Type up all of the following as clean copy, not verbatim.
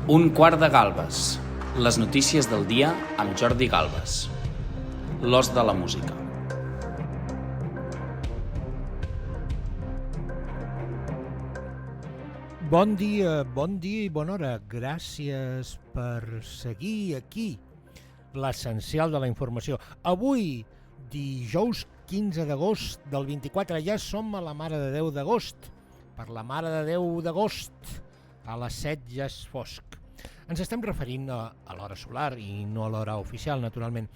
Un quart de galbes. Les notícies del dia amb Jordi Galbes. L'os de la música. Bon dia i bona hora. Gràcies per seguir aquí, l'essencial de la informació. Avui, dijous 15 d'agost del 24, ja som a la Mare de Déu d'agost. Per la Mare de Déu d'agost, a les 7 ja és fosc. Ens estem referint a l'hora solar i no a l'hora oficial, naturalment.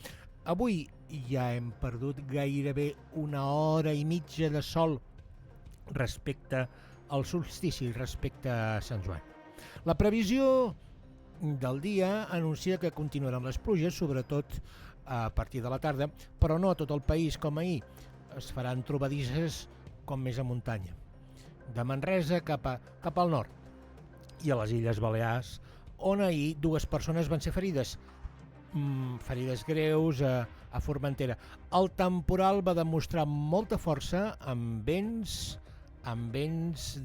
Avui ja hem perdut gairebé una hora i mitja de sol respecte al solstici, respecte a Sant Joan. La previsió del dia anuncia que continuaran les pluges, sobretot a partir de la tarda, però no a tot el país com ahir. Es faran trobadisses com més a muntanya. De Manresa cap al nord i a les Illes Balears, on ahir 2 persones van ser ferides. Ferides greus a Formentera. El temporal va demostrar molta força amb vents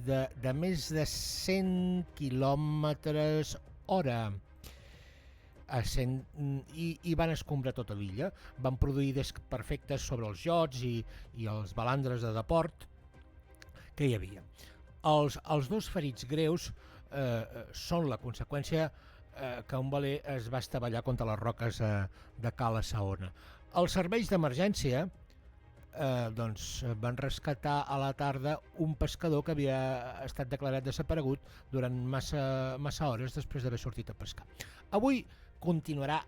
de més de 100 km/h i van escombrar tota l'illa. Van produir desperfectes sobre els iots i els balandres de deport que hi havia. Els 2 ferits greus són la conseqüència que un veler es va estavellar contra les roques de Cala Saona. Els serveis d'emergència van rescatar a la tarda un pescador que havia estat declarat desaparegut durant massa hores després d'haver sortit a pescar. Avui continuarà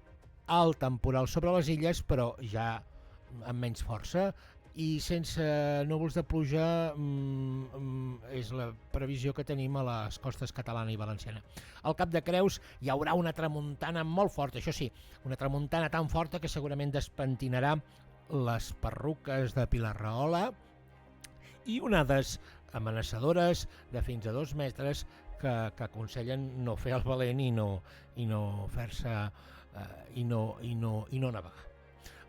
el temporal sobre les illes, però ja amb menys força i sense núvols de pluja. És la previsió que tenim a les costes catalana i valenciana. Al Cap de Creus hi haurà una tramuntana molt forta, això sí, una tramuntana tan forta que segurament despentinarà les perruques de Pilar Rahola i onades amenaçadores de fins a 2 metres que aconsellen no fer el valent i no fer-se i no navegar.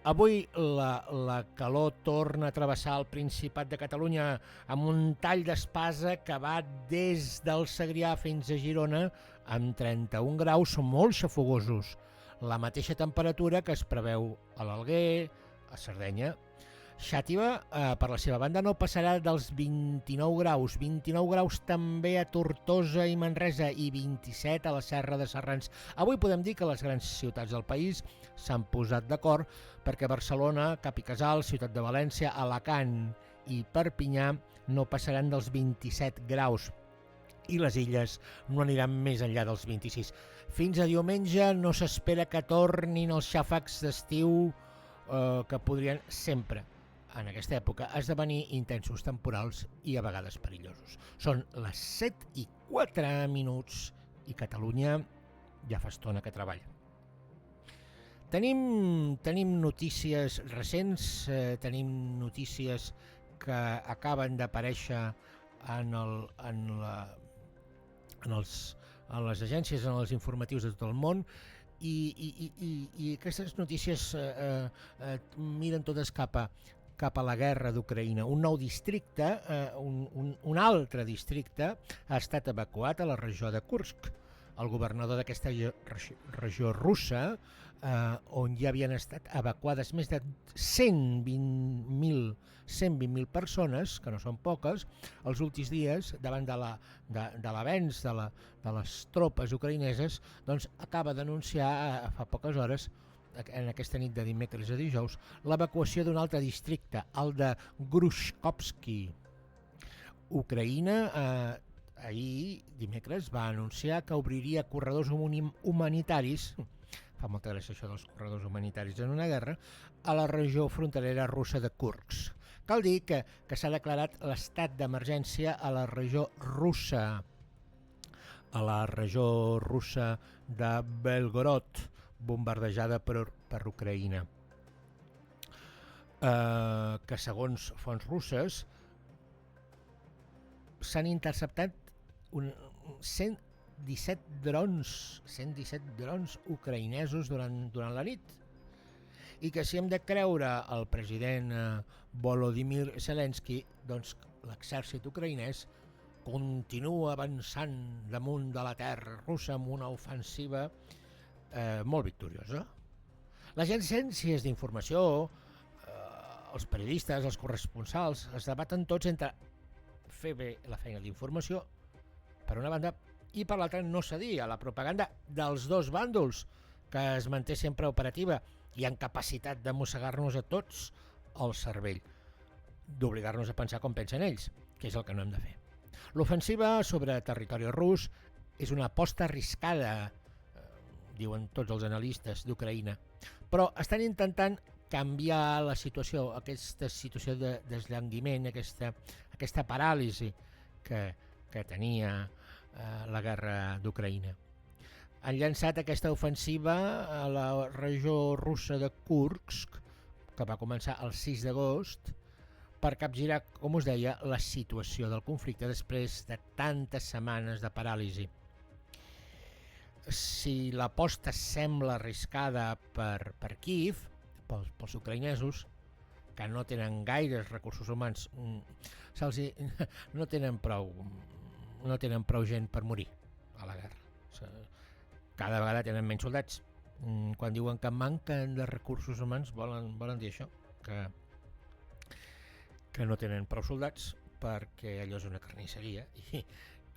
Avui la calor torna a travessar el Principat de Catalunya amb un tall d'espasa que va des del Segrià fins a Girona amb 31 graus molt xafogosos. La mateixa temperatura que es preveu a l'Alguer, a Sardenya. Xàtiva, per la seva banda, no passarà dels 29 graus. 29 graus també a Tortosa i Manresa i 27 a la Serra de Serrans. Avui podem dir que les grans ciutats del país s'han posat d'acord perquè Barcelona, Cap i Casals, Ciutat de València, Alacant i Perpinyà no passaran dels 27 graus i les illes no aniran més enllà dels 26. Fins a diumenge no s'espera que tornin els xàfecs d'estiu que podrien sempre, en aquesta època, esdevenir intensos temporals i a vegades perillosos. Són les 7:04 i Catalunya ja fa estona que treballa. Tenim notícies recents, tenim notícies que acaben d'aparèixer en les agències, en els informatius de tot el món, i aquestes notícies miren totes cap a la guerra d'Ucraïna. Un nou districte, un altre districte, ha estat evacuat a la regió de Kursk. El governador d'aquesta regió russa, on ja havien estat evacuades més de 120.000 persones, que no són poques, els últims dies, davant de l'avenç de les tropes ucraïneses, doncs acaba d'anunciar fa poques hores, en aquesta nit de dimecres a dijous, l'evacuació d'un altre districte, el de Grushkovsky. Ucraïna ahir, dimecres, va anunciar que obriria corredors humanitaris, fa molta gràcia això dels corredors humanitaris en una guerra, a la regió fronterera russa de Kursk. Cal dir que s'ha declarat l'estat d'emergència a la regió russa de Belgorod, bombardejada per Ucraïna, que segons fonts russes s'han interceptat 117 drons ucraïnesos durant la nit, i que si hem de creure el president Volodymyr Zelensky, doncs l'exèrcit ucraïnès continua avançant damunt de la terra russa amb una ofensiva molt victoriosa. Les agències d'informació, els periodistes, els corresponsals, es debaten tots entre fer bé la feina d'informació, per una banda, i per l'altra no cedir a la propaganda dels dos bàndols, que es manté sempre operativa i en capacitat de mossegar-nos a tots el cervell, d'obligar-nos a pensar com pensen ells, que és el que no hem de fer. L'ofensiva sobre territori rus és una aposta arriscada, diuen tots els analistes d'Ucraïna, però estan intentant canviar la situació, aquesta situació de desllanguiment, aquesta paràlisi que tenia la guerra d'Ucraïna. Han llançat aquesta ofensiva a la regió russa de Kursk, que va començar el 6 d'agost, per capgirar, com us deia, la situació del conflicte després de tantes setmanes de paràlisi. Si l'aposta sembla arriscada per Kíev, pels ucraïnesos, que no tenen gaires recursos humans, no tenen prou gent per morir a la guerra. Cada vegada tenen menys soldats. Quan diuen que manquen de recursos humans volen dir això, que no tenen prou soldats, perquè allò és una carnisseria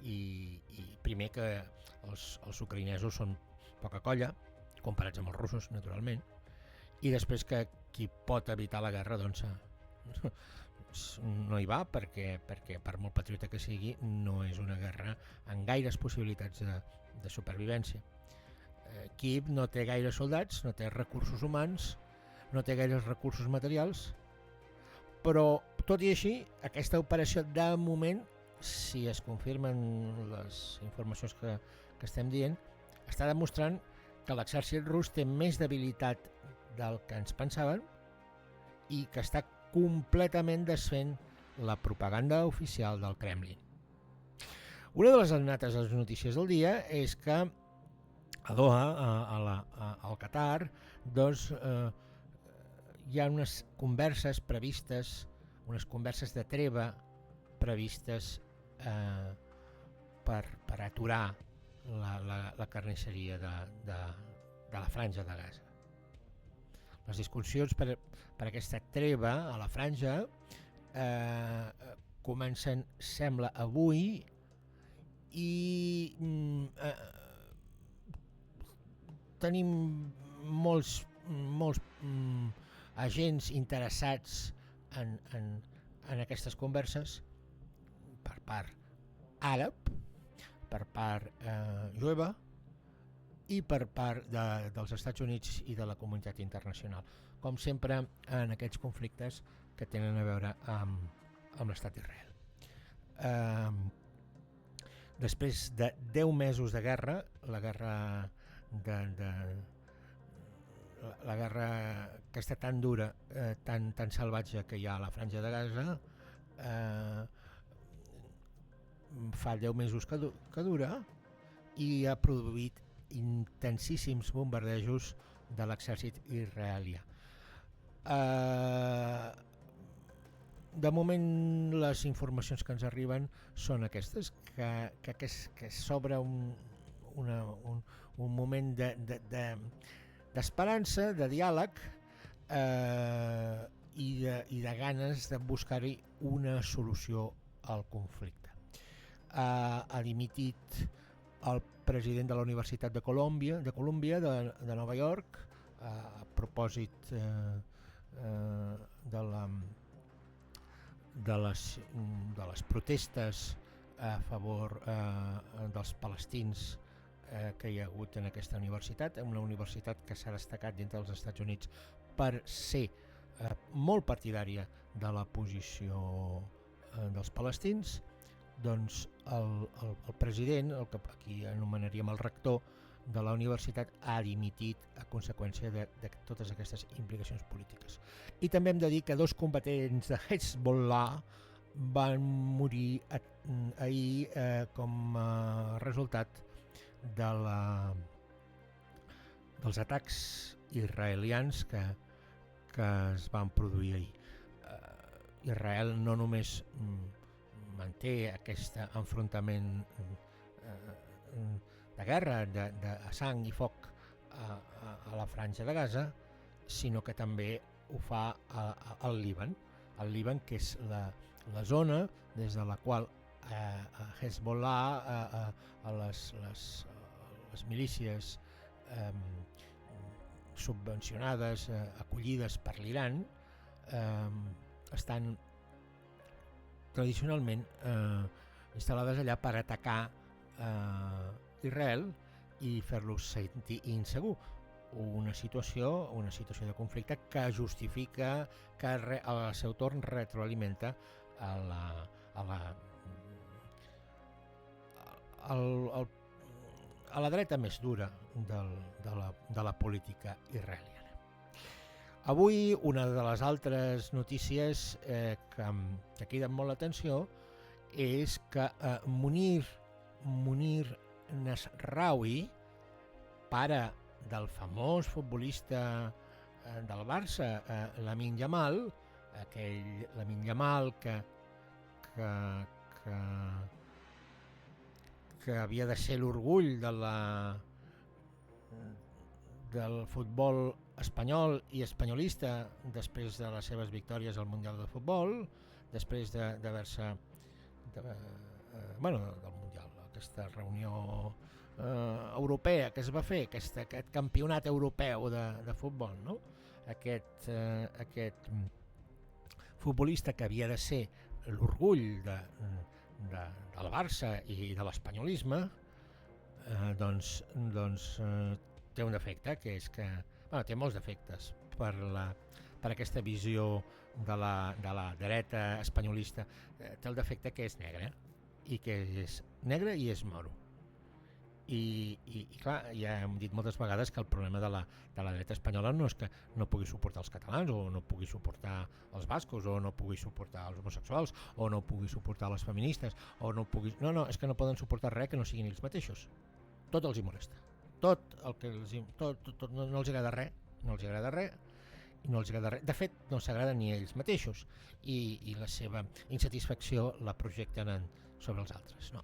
i primer que els ucraïnesos són poca colla comparats amb els russos, naturalment, i després que qui pot evitar la guerra doncs no hi va, perquè per molt patriota que sigui no és una guerra amb gaires possibilitats de supervivència. Kíev no té gaires soldats, no té recursos humans, no té gaires recursos materials, però tot i així, aquesta operació de moment, si es confirmen les informacions que estem dient, està demostrant que l'exèrcit rus té més debilitat del que ens pensaven i que està completament desfent la propaganda oficial del Kremlin. Una de les altres notícies del dia és que a Doha, al Qatar, doncs, hi ha unes converses previstes, unes converses de treva previstes per aturar la carnisseria de la franja de Gaza. Les discussions per aquesta treva a la franja comencen, sembla, avui i tenim molts agents interessats en aquestes converses per part àrab, per part jueva i per part dels Estats Units i de la comunitat internacional, com sempre en aquests conflictes que tenen a veure amb l'estat d'Israel. Després de 10 mesos de guerra, la guerra aquesta tan dura, tan salvatge que hi ha a la franja de Gaza, fa 10 mesos que dura i ha produït intensíssims bombardejos de l'exèrcit israelià. De moment les informacions que ens arriben són aquestes, que s'obre un moment d'esperança, de diàleg i de ganes de buscar-hi una solució al conflicte. Ha dimitit el president de la Universitat de Colúmbia de Nova York a propòsit de les protestes a favor dels palestins que hi ha hagut en aquesta universitat, una universitat que s'ha destacat dintre dels Estats Units per ser molt partidària de la posició dels palestins. Doncs el president, el que aquí anomenaríem el rector de la universitat, ha dimitit a conseqüència de totes aquestes implicacions polítiques. I també hem de dir que 2 combatents de Hezbollah van morir ahir com a resultat dels atacs israelians que es van produir ahir. Israel no només manté aquest enfrontament de guerra, de sang i foc a la franja de Gaza, sinó que també ho fa al Líban. El Líban, que és la zona des de la qual Hezbollah, les milícies subvencionades, acollides per l'Iran, estan tradicionalment instal·lades allà per atacar Israel i fer-los sentir insegur. Una situació de conflicte que justifica, que al seu torn retroalimenta a la dreta més dura de la política israeliana. Avui una de les altres notícies que criden molt l'atenció és que Munir Nasraoui, pare del famós futbolista del Barça, Lamine Yamal, aquell Lamine Yamal que havia de ser l'orgull del futbol espanyol i espanyolista després de les seves victòries al Mundial de Futbol, després d'haver-se del Mundial, aquesta reunió europea que es va fer, aquest campionat europeu de futbol, no? Aquest futbolista que havia de ser l'orgull del Barça i de l'espanyolisme, doncs té un defecte, que és que té molts defectes per aquesta visió de la dreta espanyolista. Té el defecte que és negre, i que és negre i és moro. I clar, ja hem dit moltes vegades que el problema de la dreta espanyola no és que no pugui suportar els catalans, o no pugui suportar els bascos, o no pugui suportar els homosexuals, o no pugui suportar les feministes, o no pugui... No, és que no poden suportar res que no siguin ells mateixos. Tot els hi molesta. Tot no els agrada res, de fet no s'agraden ni ells mateixos, i la seva insatisfacció la projecten sobre els altres, no?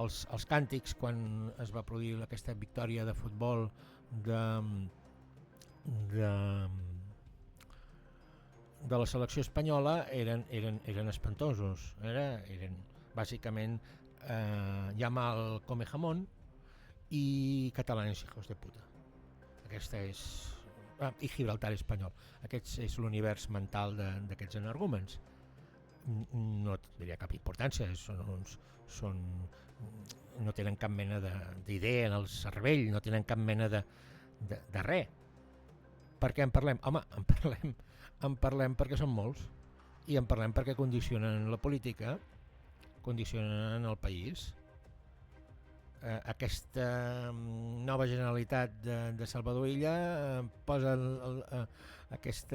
Els càntics quan es va produir aquesta victòria de futbol de la selecció espanyola eren espantosos, eren bàsicament Yamal come jamón i catalanes hijos de puta. Aquesta és... i Gibraltar espanyol. Aquest és l'univers mental d'aquests energúmens. No tindria cap importància, no tenen cap mena d'idea en el cervell, no tenen cap mena de res. Per què en parlem? Home, en parlem perquè són molts, i en parlem perquè condicionen la política, condicionen el país. Aquesta nova Generalitat de Salvador Illa posa aquest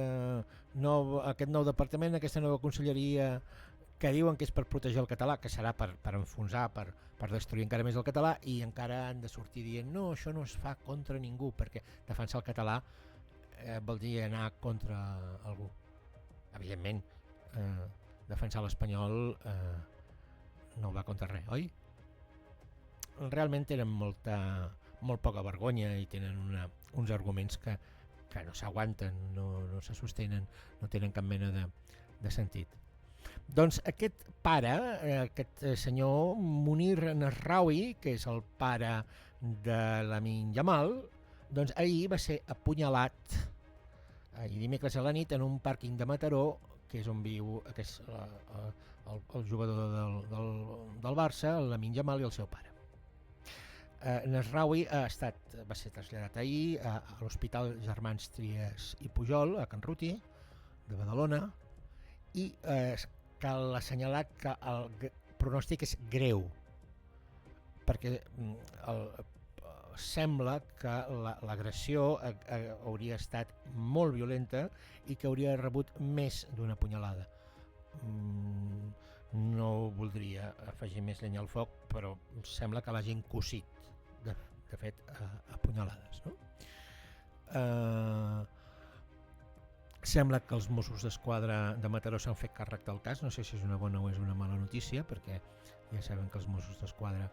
nou departament, aquesta nova conselleria que diuen que és per protegir el català, que serà per enfonsar, per destruir encara més el català, i encara han de sortir dient no, això no es fa contra ningú, perquè defensar el català vol dir anar contra algú. Evidentment, defensar l'espanyol no va contra res, oi? Realment tenen molt poca vergonya i tenen uns arguments que no s'aguanten, no se sostenen, no tenen cap mena de sentit. Doncs aquest pare, aquest senyor Munir Nasraoui, que és el pare de Lamine Yamal, doncs ahir va ser apunyalat ahir dimecres a la nit en un pàrquing de Mataró, que és on viu el jugador del Barça, el Lamine Yamal, i el seu pare. Nasraoui va ser traslladat ahir a l'Hospital Germans Trias i Pujol, a Can Ruti, de Badalona, i cal assenyalar que el pronòstic és greu, perquè sembla que l'agressió hauria estat molt violenta i que hauria rebut més d'una punyalada. No voldria afegir més llenya al foc, però sembla que l'hagin cosit, de fet, a punyalades, no? Sembla que els Mossos d'Esquadra de Mataró s'han fet càrrec del cas, no sé si és una bona o és una mala notícia, perquè ja sabem que els Mossos d'Esquadra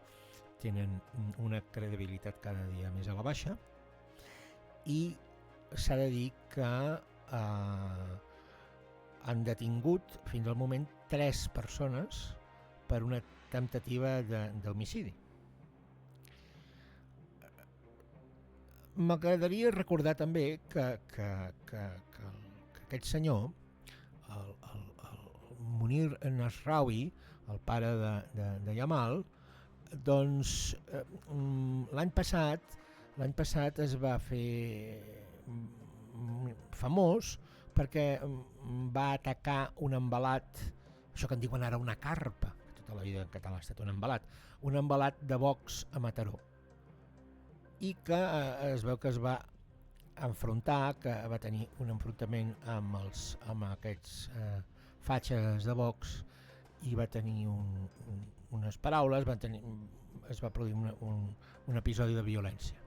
tenen una credibilitat cada dia més a la baixa, i s'ha de dir que han detingut fins al moment 3 persones per una temptativa d'homicidi. M'agradaria recordar també que aquest senyor, el Munir Nasraoui, el pare de Yamal, doncs l'any passat es va fer famós perquè va atacar un envelat, això que en diuen ara una carpa, que tota la vida en català ha estat un envelat de Vox a Mataró, i que es veu que es va enfrontar, que va tenir un enfrontament amb aquests fatxes de Vox, i va tenir unes paraules, es va produir un episodi de violència.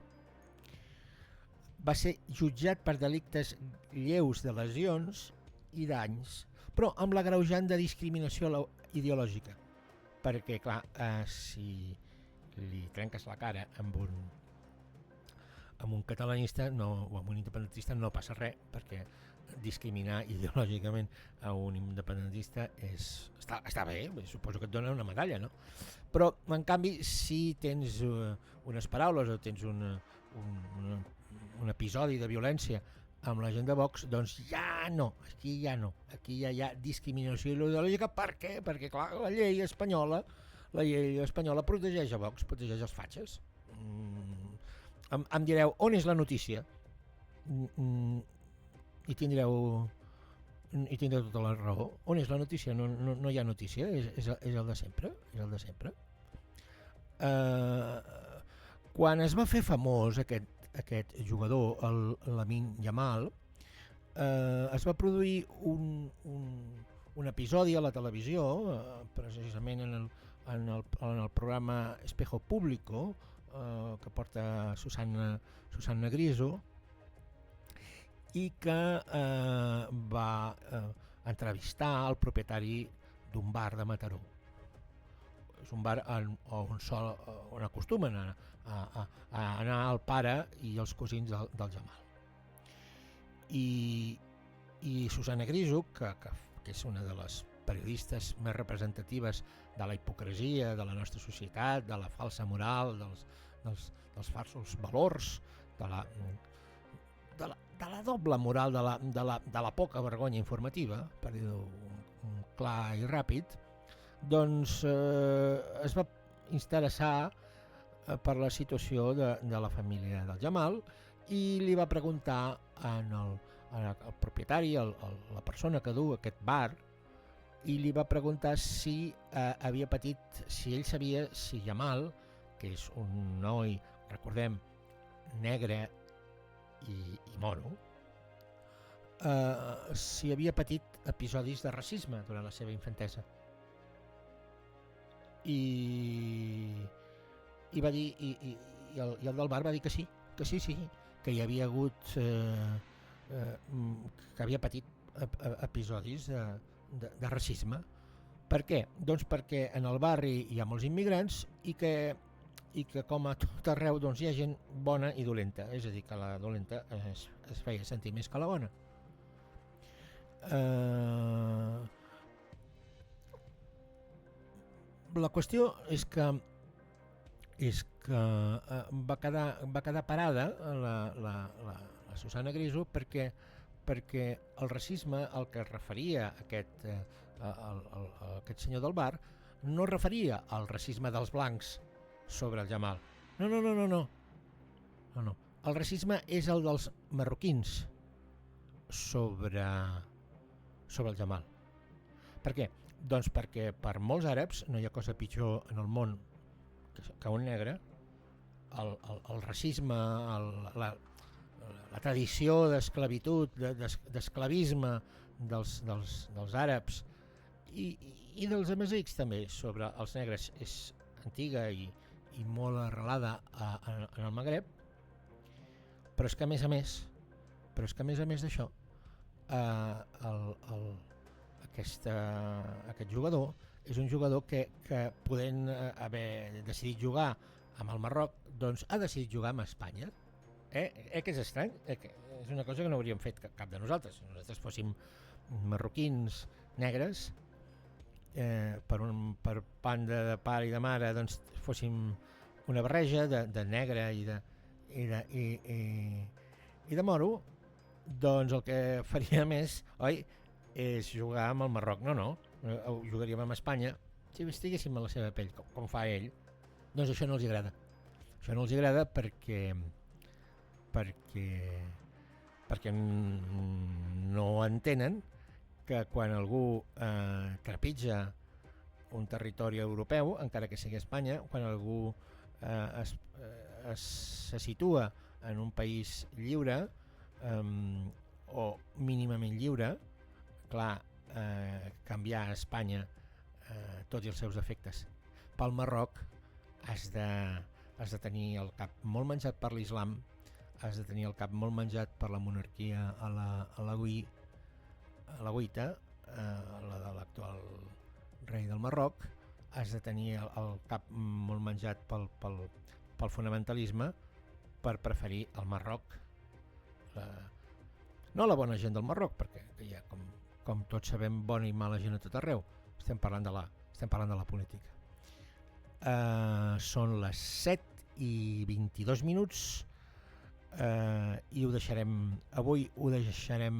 Va ser jutjat per delictes lleus de lesions i danys, però amb l'agreujant de discriminació ideològica, perquè clar, si li trenques la cara amb un catalanista o amb un independentista no passa res, perquè discriminar ideològicament a un independentista està bé, suposo que et dona una medalla, no? Però en canvi si tens unes paraules o tens un episodi de violència amb la gent de Vox, doncs aquí ja hi ha discriminació ideològica. Per què? Perquè clar, la llei espanyola protegeix a Vox, protegeix els fatxes. Em direu, on és la notícia? I tindreu tota la raó. On és la notícia? No hi ha notícia, és el de sempre. Quan es va fer famós aquest jugador, Lamine Yamal, es va produir un episodi a la televisió, precisament en el programa Espejo Público, que porta Susana Griso, i que va entrevistar el propietari d'un bar de Mataró. És un bar on acostumen a anar el pare i els cosins del Jamal. I Susana Griso, que és una de les periodistes més representatives de la hipocresia de la nostra societat, de la falsa moral, dels falsos valors, de la doble moral, de la poca vergonya informativa, per dir-ho clar i ràpid, doncs es va interessar per la situació de la família del Jamal i li va preguntar al propietari, la persona que du aquest bar, i li va preguntar si havia patit, si ell sabia si Jamal, que és un noi, recordem, negre i mono, si havia patit episodis de racisme durant la seva infantesa. I va dir, i el del bar va dir que sí, que hi havia hagut, que havia patit episodis de racisme. Per què? Doncs perquè en el barri hi ha molts immigrants i que com a tot arreu doncs, hi ha gent bona i dolenta, és a dir, que la dolenta es feia sentir més que la bona. La qüestió és que va quedar parada la Susana Griso perquè el racisme al que es referia aquest senyor del bar no es referia al racisme dels blancs sobre el Jamal. No. El racisme és el dels marroquins sobre el Jamal. Per què? Doncs perquè per molts àrabs no hi ha cosa pitjor en el món que un negre. El racisme, la tradició d'esclavitud, d'esclavisme dels àrabs i dels amazics també sobre els negres és antiga i molt arrelada en el Magreb, però és que a més a més d'això aquest jugador és un jugador que podent haver decidit jugar amb el Marroc, doncs ha decidit jugar amb Espanya. Que és estrany, que és una cosa que no hauríem fet cap de nosaltres. Si nosaltres fóssim marroquins negres, per banda de pare i de mare, doncs fóssim una barreja de negre i de moro, doncs el que faríem és jugar amb el Marroc. No, jugaríem amb Espanya si estiguéssim a la seva pell, com fa ell. Doncs això no els agrada. Això no els agrada perquè no entenen que quan algú trepitja un territori europeu, encara que sigui Espanya, quan algú se situa en un país lliure o mínimament lliure, clar, canviar a Espanya tots els seus efectes. Pel Marroc has de tenir el cap molt menjat per l'islam, has de tenir el cap molt menjat per la monarquia alauita, la de l'actual rei del Marroc, has de tenir el cap molt menjat pel fonamentalisme per preferir el Marroc. No la bona gent del Marroc, perquè hi ha, com tots sabem, bona i mala gent a tot arreu. Estem parlant de la política. Són les 7:22 i avui ho deixarem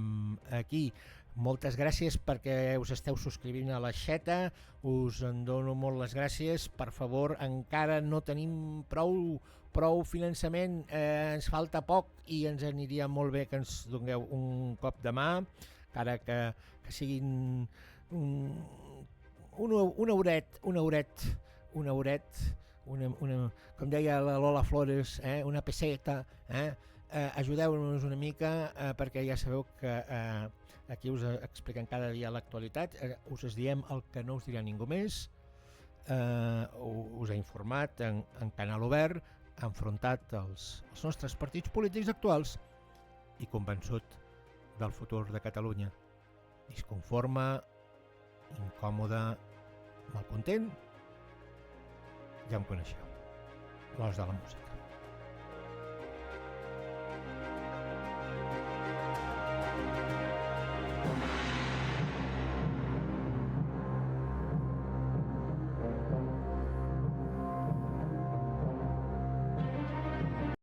aquí. Moltes gràcies perquè us esteu subscrivint a l'Aixeta, us en dono molt les gràcies. Per favor, encara no tenim prou finançament, ens falta poc i ens aniria molt bé que ens dongueu un cop de mà, encara que siguin un euret, com deia la Lola Flores, una peseta, ajudeu-nos una mica, perquè ja sabeu que aquí us expliquen cada dia l'actualitat, us diem el que no us dirà ningú més, us ha informat en canal obert, ha enfrontat els nostres partits polítics actuals i convençut del futur de Catalunya. Disconforme, incòmode, malcontent, ja em coneixeu, l'os de la música.